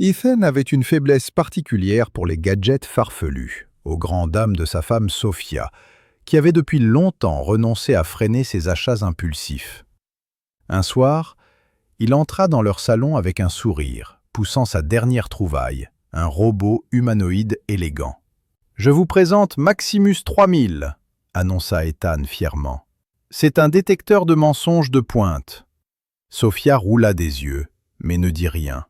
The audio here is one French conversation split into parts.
Ethan avait une faiblesse particulière pour les gadgets farfelus, aux grandes dames de sa femme Sophia, qui avait depuis longtemps renoncé à freiner ses achats impulsifs. Un soir, il entra dans leur salon avec un sourire, poussant sa dernière trouvaille, un robot humanoïde élégant. « Je vous présente Maximus 3000 », annonça Ethan fièrement. « C'est un détecteur de mensonges de pointe. » Sophia roula des yeux, mais ne dit rien.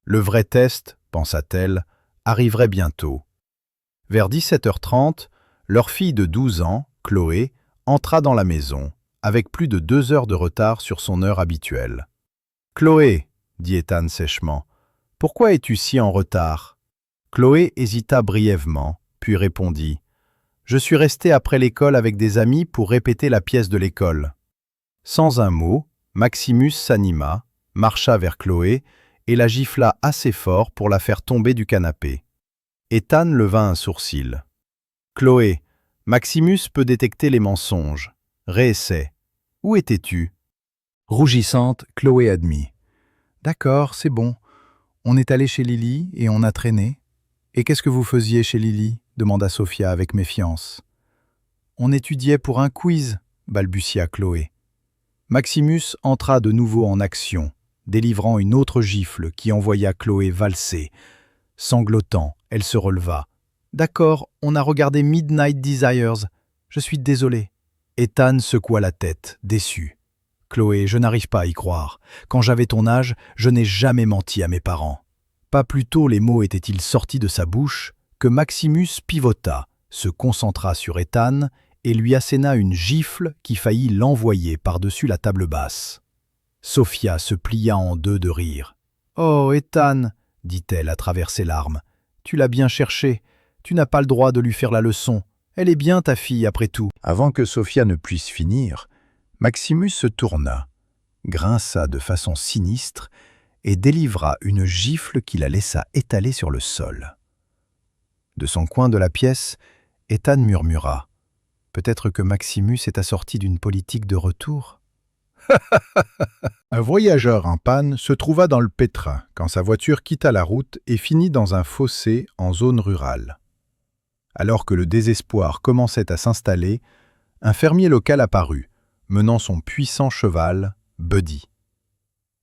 Le vrai test, pensa-t-elle, arriverait bientôt. Vers 17h30, leur fille de 12 ans, Chloé, entra dans la maison, avec plus de 2 heures de retard sur son heure habituelle. « Chloé, » dit Ethan sèchement, « pourquoi es-tu si en retard ?» Chloé hésita brièvement, puis répondit « Je suis restée après l'école avec des amis pour répéter la pièce de l'école. » Sans un mot, Maximus s'anima, marcha vers Chloé et la gifla assez fort pour la faire tomber du canapé. Ethan leva un sourcil. « Chloé, Maximus peut détecter les mensonges. Réessaie. Où étais-tu » Rougissante, Chloé admit. « D'accord, c'est bon. On est allé chez Lily et on a traîné. »« Et qu'est-ce que vous faisiez chez Lily » demanda Sophia avec méfiance. « On étudiait pour un quiz » balbutia Chloé. Maximus entra de nouveau en action, délivrant une autre gifle qui envoya Chloé valser. Sanglotant, elle se releva. « D'accord, on a regardé Midnight Desires. Je suis désolé. » Ethan secoua la tête, déçu. « Chloé, je n'arrive pas à y croire. Quand j'avais ton âge, je n'ai jamais menti à mes parents. » Pas plus tôt les mots étaient-ils sortis de sa bouche que Maximus pivota, se concentra sur Ethan et lui asséna une gifle qui faillit l'envoyer par-dessus la table basse. Sophia se plia en deux de rire. « Oh, Ethan !» dit-elle à travers ses larmes. « Tu l'as bien cherché. Tu n'as pas le droit de lui faire la leçon. Elle est bien ta fille, après tout. » Avant que Sophia ne puisse finir, Maximus se tourna, grinça de façon sinistre et délivra une gifle qui la laissa étaler sur le sol. De son coin de la pièce, Ethan murmura. « Peut-être que Maximus est assorti d'une politique de retour ?» Un voyageur en panne se trouva dans le pétrin quand sa voiture quitta la route et finit dans un fossé en zone rurale. Alors que le désespoir commençait à s'installer, un fermier local apparut, menant son puissant cheval, Buddy.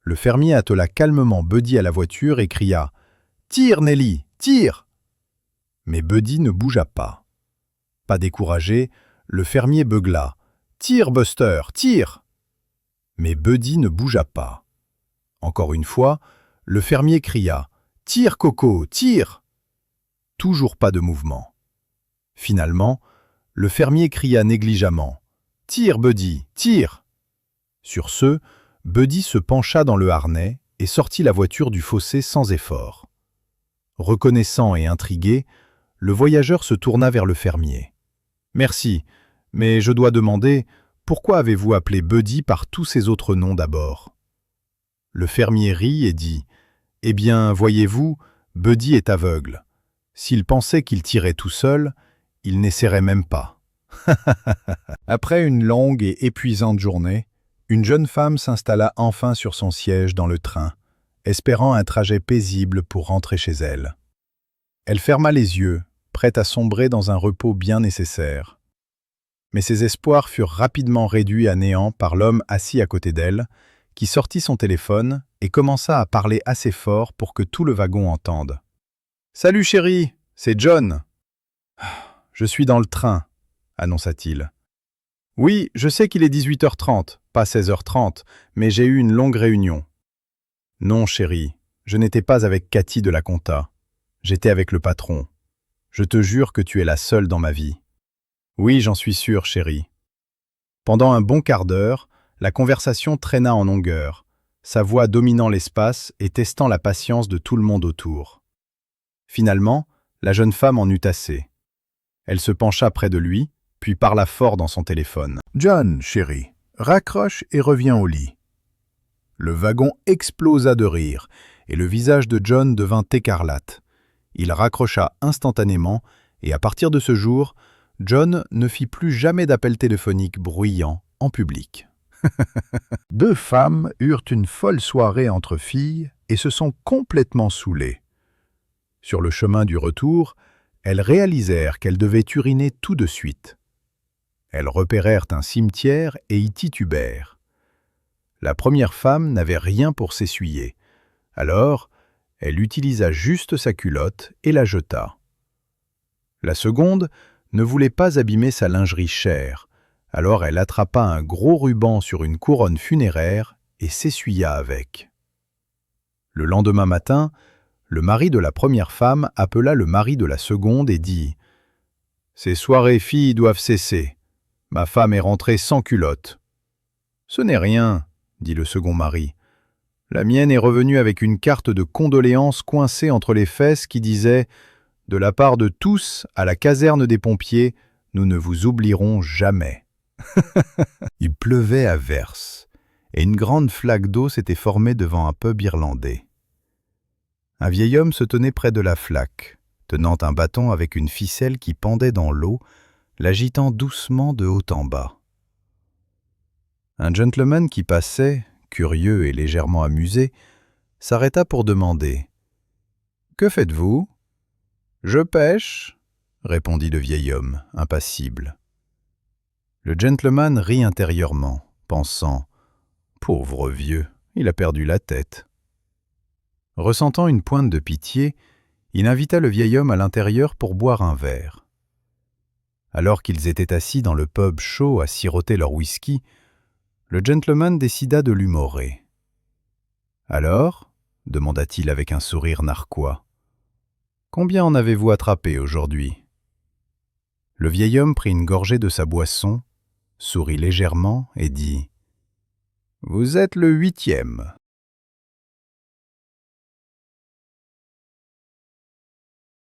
Le fermier attela calmement Buddy à la voiture et cria « Tire, Nelly, tire !» Mais Buddy ne bougea pas. Pas découragé, le fermier beugla « Tire, Buster, tire !» Mais Buddy ne bougea pas. Encore une fois, le fermier cria « Tire, Coco, tire !» Toujours pas de mouvement. Finalement, le fermier cria négligemment « Tire, Buddy, tire !» Sur ce, Buddy se pencha dans le harnais et sortit la voiture du fossé sans effort. Reconnaissant et intrigué, le voyageur se tourna vers le fermier. « Merci, mais je dois demander, pourquoi avez-vous appelé Buddy par tous ces autres noms d'abord ?» Le fermier rit et dit « Eh bien, voyez-vous, Buddy est aveugle. S'il pensait qu'il tirait tout seul, il n'essaierait même pas. » Après une longue et épuisante journée, une jeune femme s'installa enfin sur son siège dans le train, espérant un trajet paisible pour rentrer chez elle. Elle ferma les yeux, prête à sombrer dans un repos bien nécessaire. Mais ses espoirs furent rapidement réduits à néant par l'homme assis à côté d'elle, qui sortit son téléphone et commença à parler assez fort pour que tout le wagon entende. « Salut chérie, c'est John. »« Je suis dans le train, » annonça-t-il. « Oui, je sais qu'il est 18h30, pas 16h30, mais j'ai eu une longue réunion. »« Non chérie, je n'étais pas avec Cathy de la compta. J'étais avec le patron. Je te jure que tu es la seule dans ma vie. »« Oui, j'en suis sûr, chérie. » Pendant un bon quart d'heure, la conversation traîna en longueur, sa voix dominant l'espace et testant la patience de tout le monde autour. Finalement, la jeune femme en eut assez. Elle se pencha près de lui, puis parla fort dans son téléphone. « John, chérie, raccroche et reviens au lit. » Le wagon explosa de rire, et le visage de John devint écarlate. Il raccrocha instantanément, et à partir de ce jour, John ne fit plus jamais d'appel téléphonique bruyant en public. Deux femmes eurent une folle soirée entre filles et se sont complètement saoulées. Sur le chemin du retour, elles réalisèrent qu'elles devaient uriner tout de suite. Elles repérèrent un cimetière et y titubèrent. La première femme n'avait rien pour s'essuyer. Alors, elle utilisa juste sa culotte et la jeta. La seconde ne voulait pas abîmer sa lingerie chère, alors elle attrapa un gros ruban sur une couronne funéraire et s'essuya avec. Le lendemain matin, le mari de la première femme appela le mari de la seconde et dit « Ces soirées filles doivent cesser. Ma femme est rentrée sans culotte. »« Ce n'est rien, » dit le second mari. « La mienne est revenue avec une carte de condoléances coincée entre les fesses qui disait « De la part de tous à la caserne des pompiers, nous ne vous oublierons jamais. » Il pleuvait à verse, et une grande flaque d'eau s'était formée devant un pub irlandais. Un vieil homme se tenait près de la flaque, tenant un bâton avec une ficelle qui pendait dans l'eau, l'agitant doucement de haut en bas. Un gentleman qui passait, curieux et légèrement amusé, s'arrêta pour demander « Que faites-vous » ?« Je pêche » répondit le vieil homme, impassible. Le gentleman rit intérieurement, pensant « Pauvre vieux, il a perdu la tête. » Ressentant une pointe de pitié, il invita le vieil homme à l'intérieur pour boire un verre. Alors qu'ils étaient assis dans le pub chaud à siroter leur whisky, le gentleman décida de l'humorer. « Alors » demanda-t-il avec un sourire narquois. « Combien en avez-vous attrapé aujourd'hui » Le vieil homme prit une gorgée de sa boisson, sourit légèrement et dit « Vous êtes le 8e.